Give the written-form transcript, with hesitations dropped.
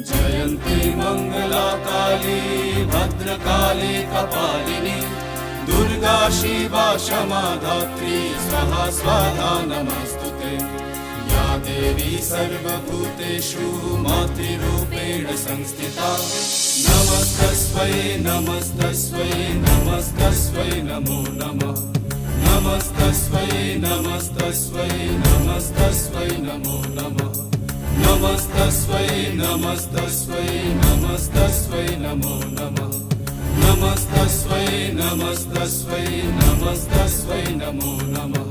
जयन्ती मंगला काली भद्रकाली कपालिनी दुर्गा शिवा क्षमा धात्री स्वाहा स्वाहा नमस्तुते। या देवी सर्वभूतेषु मातृरूपेण संस्थिता नमस्तस्मै नमस्तस्मै नमस्तस्मै नमो नमः। नमस्तस्मै नमस्तस्मै नमस्तस्मै नमो नमः। नमस्तस्मै नमस्तस्मै नमस्तस्मै नमो नमः। नमस्तस्मै नमस्तस्मै नमस्तस्मै नमो नमः।